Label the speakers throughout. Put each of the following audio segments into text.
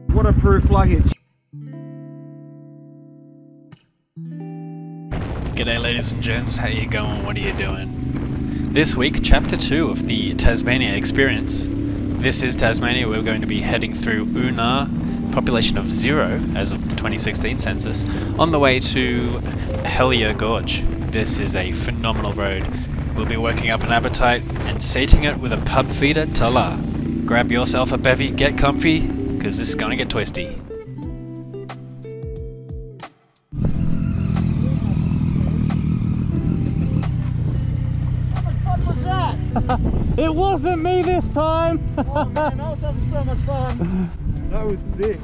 Speaker 1: Waterproof luggage.
Speaker 2: G'day ladies and gents, how you going, what are you doing? This week, chapter 2 of the Tasmania experience. This is Tasmania. We're going to be heading through Una, population of 0 as of the 2016 census, on the way to Hellyer Gorge. This is a phenomenal road. We'll be working up an appetite and sating it with a pub feeder tala. Grab yourself a bevy, get comfy, because this is going to get twisty.
Speaker 1: What was that?
Speaker 3: It wasn't me this time!
Speaker 1: Oh man, I was having so much fun. That was sick.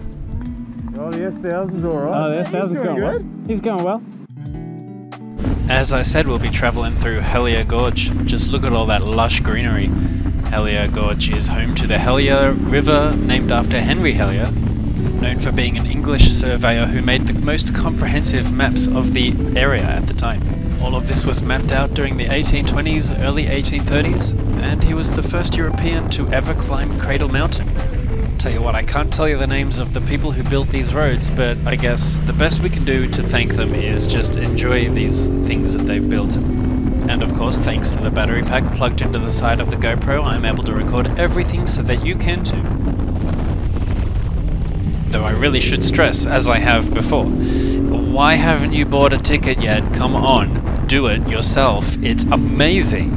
Speaker 1: Oh, the S1000's alright.
Speaker 3: Oh, the
Speaker 1: Yeah,
Speaker 3: S1000's going well. He's going well.
Speaker 2: As I said, we'll be travelling through Hellyer Gorge. Just look at all that lush greenery. Hellyer Gorge is home to the Hellyer River, named after Henry Hellyer, known for being an English surveyor who made the most comprehensive maps of the area at the time. All of this was mapped out during the 1820s, early 1830s, and he was the first European to ever climb Cradle Mountain. Tell you what, I can't tell you the names of the people who built these roads, but I guess the best we can do to thank them is just enjoy these things that they've built. And of course, thanks to the battery pack plugged into the side of the GoPro, I'm able to record everything so that you can too. Though I really should stress, as I have before, why haven't you bought a ticket yet? Come on, do it yourself. It's amazing.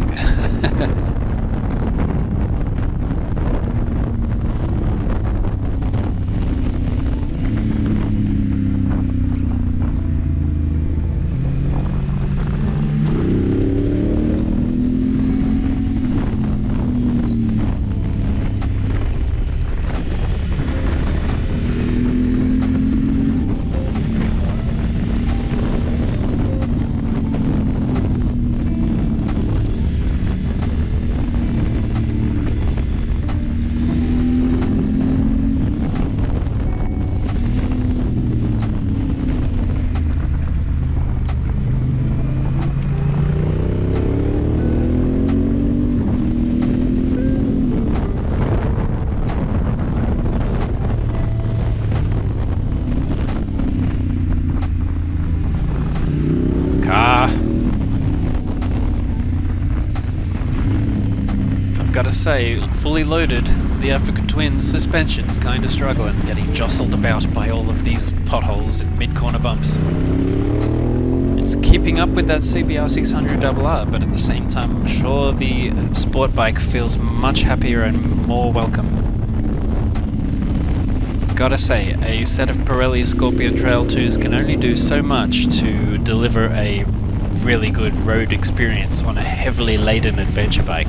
Speaker 2: I've got to say, fully loaded, the Africa Twin's suspension's kind of struggling, getting jostled about by all of these potholes and mid-corner bumps. It's keeping up with that CBR 600RR, but at the same time I'm sure the sport bike feels much happier and more welcome. Gotta say, a set of Pirelli Scorpion Trail 2s can only do so much to deliver a really good road experience on a heavily laden adventure bike.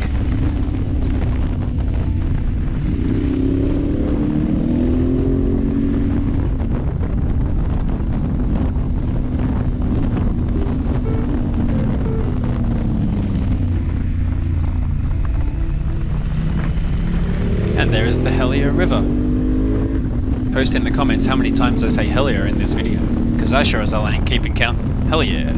Speaker 2: And there is the Hellyer River. Post in the comments how many times I say Hellyer in this video, because I sure as hell ain't keeping count. Hellyer.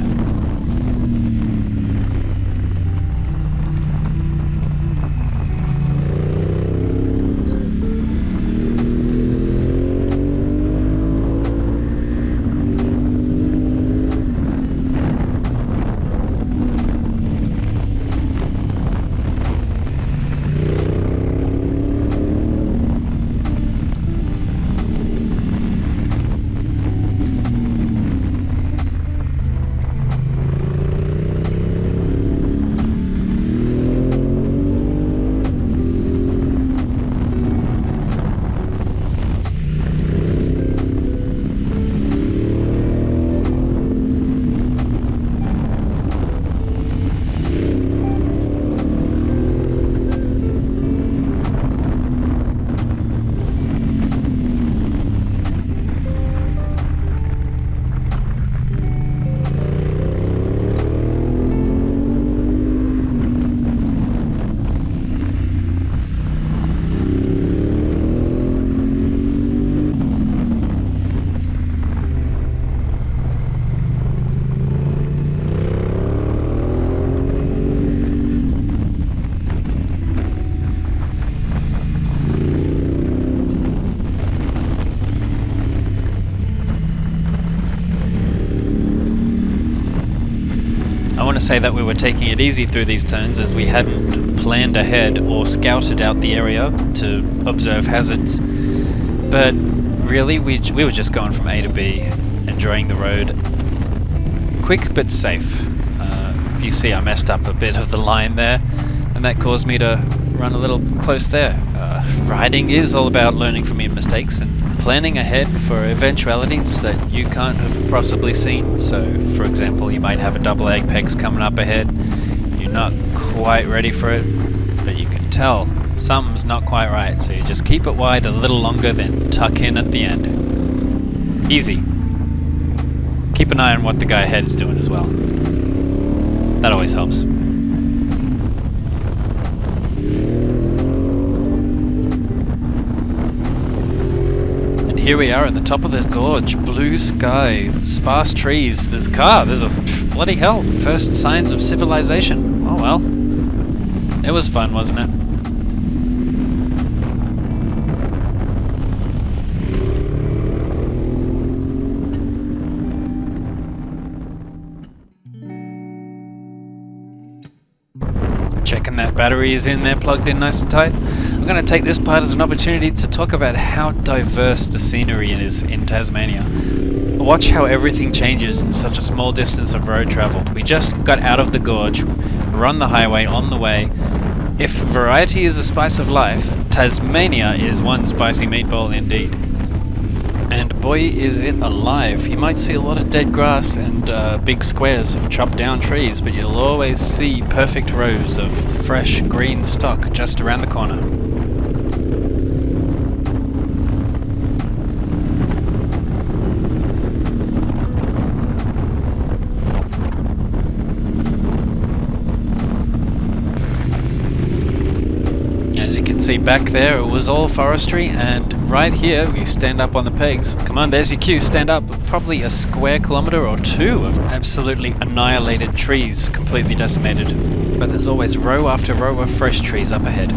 Speaker 2: want to say that we were taking it easy through these turns as we hadn't planned ahead or scouted out the area to observe hazards, but really we were just going from A to B, enjoying the road. Quick but safe. You see I messed up a bit of the line there, and that caused me to run a little close there. Riding is all about learning from your mistakes and planning ahead for eventualities that you can't have possibly seen. So, for example, you might have a double apex coming up ahead. You're not quite ready for it, but you can tell something's not quite right, so you just keep it wide a little longer, then tuck in at the end. Easy. Keep an eye on what the guy ahead is doing as well. That always helps. And here we are at the top of the gorge. Blue sky, sparse trees. There's a car. There's a bloody hell. First signs of civilization. Oh well. It was fun, wasn't it? Checking that battery is in there, plugged in nice and tight. I'm going to take this part as an opportunity to talk about how diverse the scenery is in Tasmania. Watch how everything changes in such a small distance of road travelled. We just got out of the gorge, we're on the highway, on the way. If variety is a spice of life, Tasmania is one spicy meatball indeed. And boy is it alive. You might see a lot of dead grass and big squares of chopped down trees, but you'll always see perfect rows of fresh green stock just around the corner. As you can see back there, it was all forestry, and right here we stand up on the pegs. Come on, there's your cue, stand up. Probably a square kilometre or two of absolutely annihilated trees, completely decimated. But there's always row after row of fresh trees up ahead.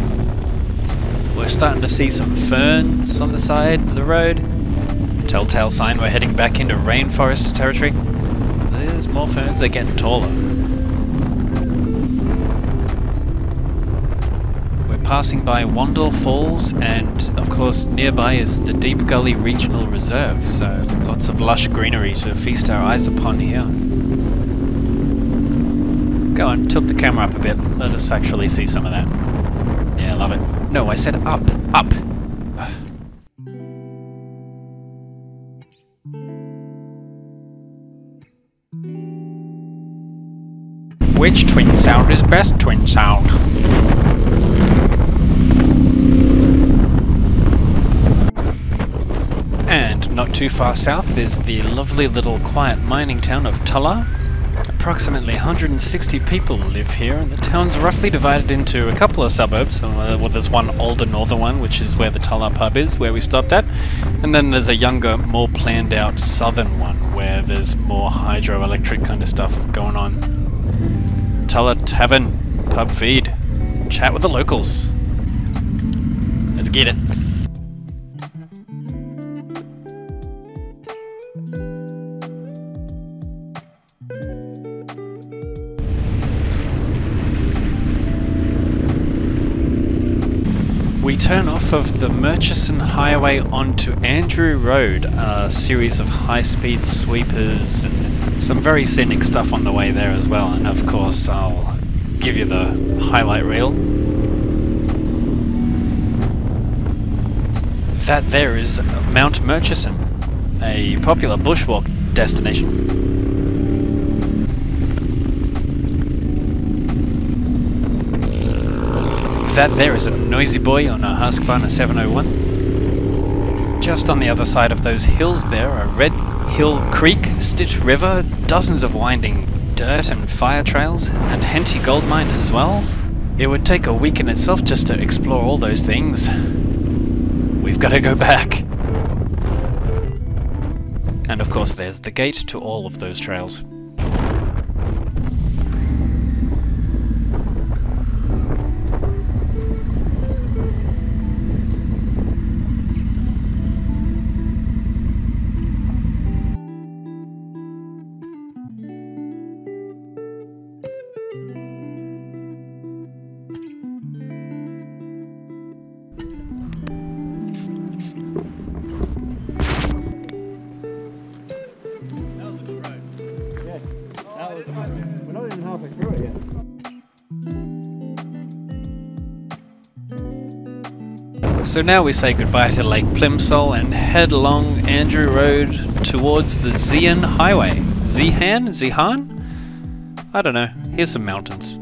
Speaker 2: We're starting to see some ferns on the side of the road. Telltale sign we're heading back into rainforest territory. There's more ferns, they're getting taller. Passing by Wandle Falls, and of course nearby is the Deep Gully Regional Reserve, so lots of lush greenery to feast our eyes upon here. Go on, tilt the camera up a bit, let us actually see some of that. Yeah, love it. No, I said up, up! Which twin sound is best twin sound? And not too far south is the lovely little quiet mining town of Tulla. Approximately 160 people live here, and the town's roughly divided into a couple of suburbs. Well, there's one older northern one, which is where the Tulla pub is, where we stopped at. And then there's a younger, more planned out southern one, where there's more hydroelectric kind of stuff going on. Tulla Tavern, pub feed, chat with the locals. Let's get it. We turn off of the Murchison Highway onto Andrew Road, a series of high-speed sweepers and some very scenic stuff on the way there as well, and of course I'll give you the highlight reel. That there is Mount Murchison, a popular bushwalk destination. That there is a noisy boy on a Husqvarna 701. Just on the other side of those hills there are Red Hill Creek, Stitch River, dozens of winding dirt and fire trails, and Henty Gold Mine as well. It would take a week in itself just to explore all those things. We've got to go back. And of course there's the gate to all of those trails. So now we say goodbye to Lake Plimsoll and head along Andrew Road towards the Zeehan Highway. Zeehan? Zeehan? I don't know. Here's some mountains.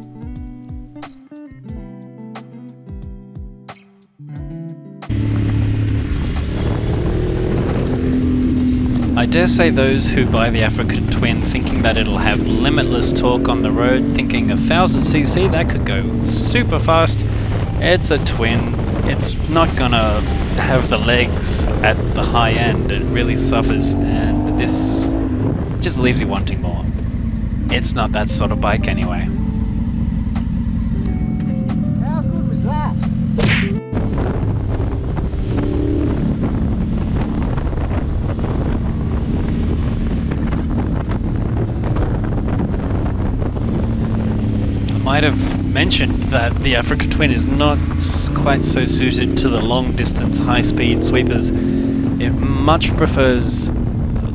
Speaker 2: I dare say those who buy the Africa Twin thinking that it'll have limitless torque on the road, thinking 1000cc, that could go super fast. It's a twin. It's not gonna have the legs at the high end. It really suffers, and this just leaves you wanting more. It's not that sort of bike anyway.
Speaker 1: How good was that?
Speaker 2: Might have mentioned that the Africa Twin is not quite so suited to the long distance high speed sweepers. It much prefers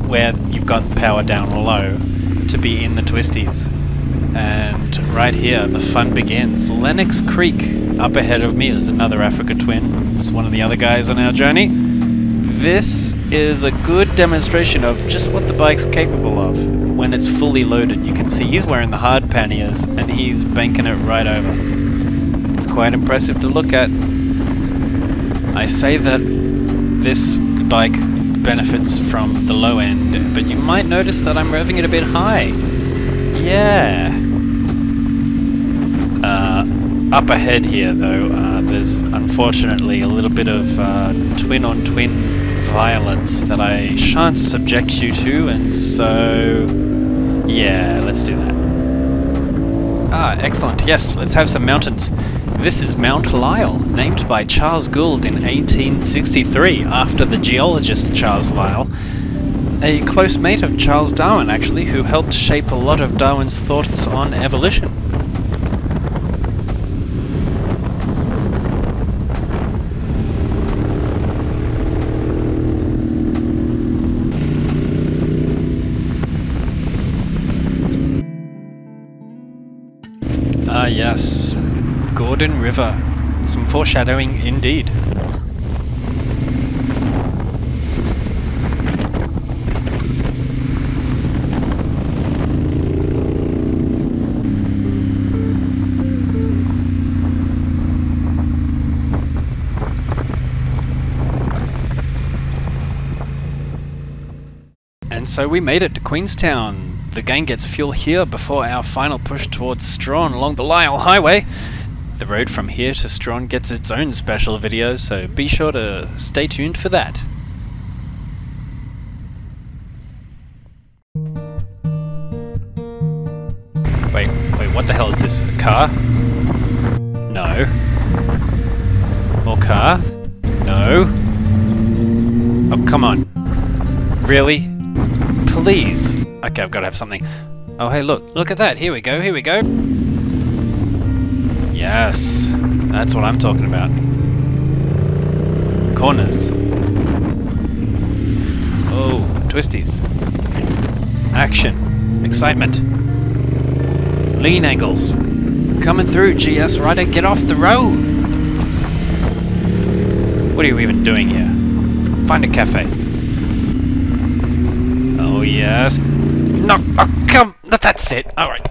Speaker 2: where you've got power down low to be in the twisties. And right here the fun begins. Lennox Creek up ahead of me is another Africa Twin. It's one of the other guys on our journey. This is a good demonstration of just what the bike's capable of when it's fully loaded. You can see he's wearing the hard panniers and he's banking it right over. It's quite impressive to look at. I say that this bike benefits from the low end, but you might notice that I'm revving it a bit high. Yeah. Up ahead here though, there's unfortunately a little bit of twin-on-twin violence that I shan't subject you to, and so yeah, let's do that. Ah, excellent. Yes, let's have some mountains. This is Mount Lyell, named by Charles Gould in 1863 after the geologist Charles Lyell, a close mate of Charles Darwin actually, who helped shape a lot of Darwin's thoughts on evolution. Ah yes, Gordon River. Some foreshadowing indeed. And so we made it to Queenstown. The gang gets fuel here before our final push towards Strawn along the Lyell Highway. The road from here to Strawn gets its own special video, so be sure to stay tuned for that. Wait, what the hell is this? A car? No. More car? No. Oh, come on. Really? Please. Okay, I've got to have something. Oh, hey, look at that. Here we go. Yes, that's what I'm talking about. Corners. Oh, twisties. Action. Excitement. Lean angles. Coming through, GS Rider. Get off the road. What are you even doing here? Find a cafe. Oh, yes. No, oh, come. That's it. Alright.